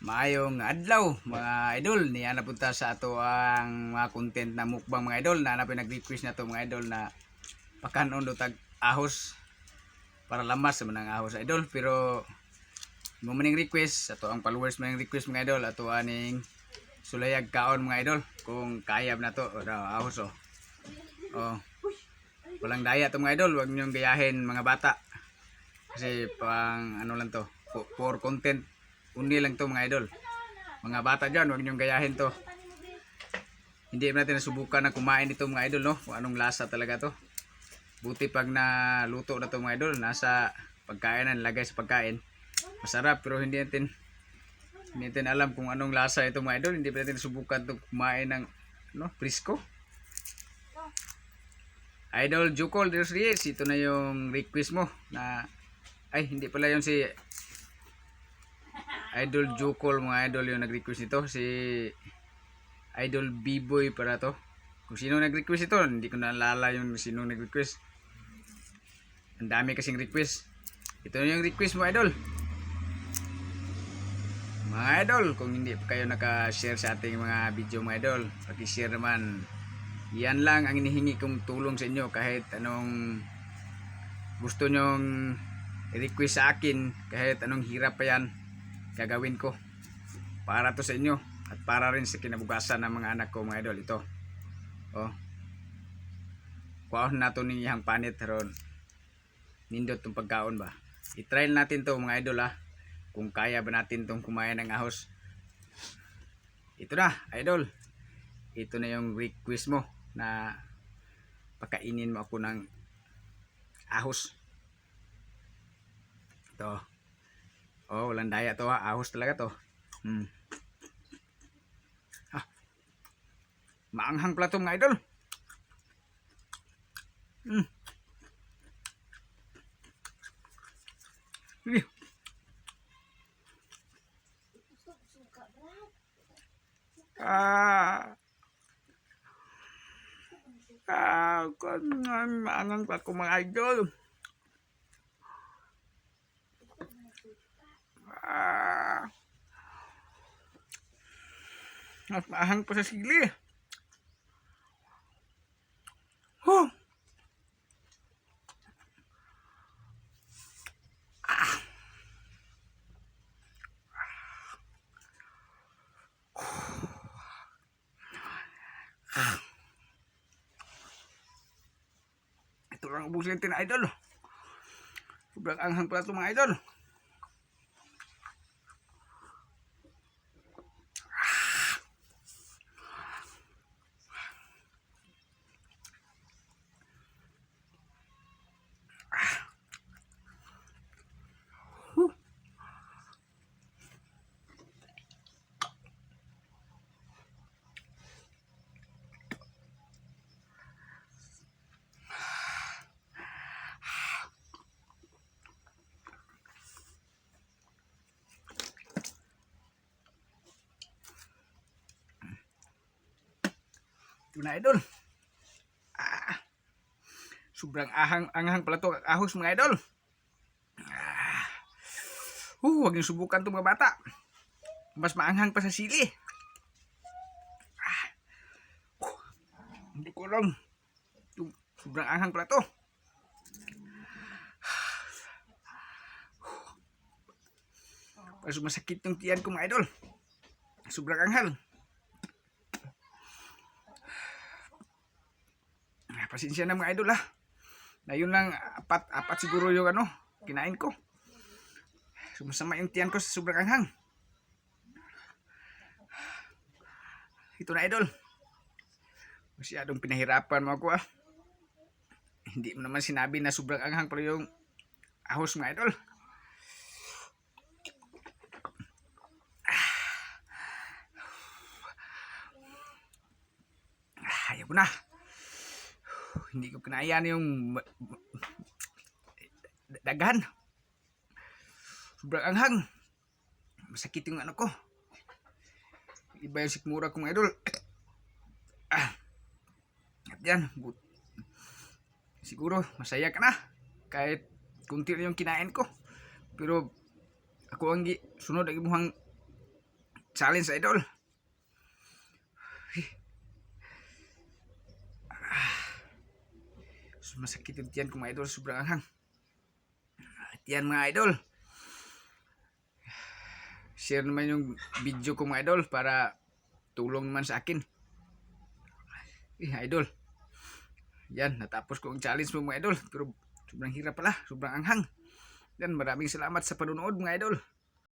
Maayong adlaw mga idol, niya napunta sa ato ang mga content na mukbang mga idol na napay nag-request na to mga idol na pakanon do tag ahos para lamas sa manang ahos idol, pero mo maning request ato ang followers maning request mga idol ato aning sulayag kaon mga idol kung kayab na to ahos oh walang daya to mga idol, wag niyo gayahin mga bata kasi pang ano lang to for content undi lang to mga idol. Mga bata dyan, huwag niyong gayahin to. Hindi natin nasubukan na kumain dito mga idol, no? Kung anong lasa talaga to. Buti pag naluto na to mga idol, nasa pagkain na nilagay sa pagkain. Masarap pero hindi natin alam kung anong lasa ito mga idol. Hindi natin nasubukan to kumain ng presko. Idol Jukol Deus Reyes, ito na yung request mo na ay hindi pala yun si Idol Jukol mga idol yung nag-request nito, si Idol B-Boy para to. Kung sino nag-request ito, hindi ko naalala yung sino nag-request. Ang dami kasing request. Ito yung request mo idol. Mga idol, kung hindi pa kayo naka-share sa ating mga video mga idol, paki-share naman. Yan lang ang inihingi kong tulong sa inyo, kahit anong gusto nyong i-request sa akin, kahit anong hirap pa yan, gagawin ko para to sa inyo at para rin sa kinabukasan ng mga anak ko mga idol. Ito kuhaon nato niyang panit ron nindot tong pagkaon ba, i-try natin to mga idol kung kaya ba natin tong kumain ng ahos. Ito na idol, ito na yung request mo na pakainin mo ako ng ahos. Ito walang daya to ahos talaga to. Maanghang pala to mga idol. Maanghang pala ko mga idol. Mas maanghang pa sa sili. Ito lang ubusin natin idol. Sobrang anghang pala ito mga idol. Ito na idol. Sobrang anghang pala to ahos mga idol. Huwag niyo subukan to mga bata. Mas maanghang pa sa sili. Hindi ko alam. Sobrang anghang pala to. Parang masakit yung tiyan ko mga idol. Sobrang anghang. Pasensya na mga idol na yun lang apat siguro yung kinain ko. Sumasama yung tiyan ko sa sobrang anghang. Ito na idol, masyadong pinahirapan mo ako Hindi mo naman sinabi na sobrang anghang pala yung ahos mga idol. Ayaw ko na. Hindi ko kinayaan yung daghan. Sobrang anghang. Masakit yung ko. Iba yung sikmura ko mga idol. At yan. Siguro masaya ka na. Kahit kunti na yung kinain ko. Pero ako ang sunod ang imuhang challenge idol. Masakit yung tiyan ko mga idol, sobrang anghang. Tiyan mga idol. Share naman yung video ko mga idol para tulong naman sa akin. Idol. Yan, natapos ko ang challenge mo mga idol. Pero sobrang hirap pala, sobrang anghang. Yan, maraming salamat sa panonood mga idol.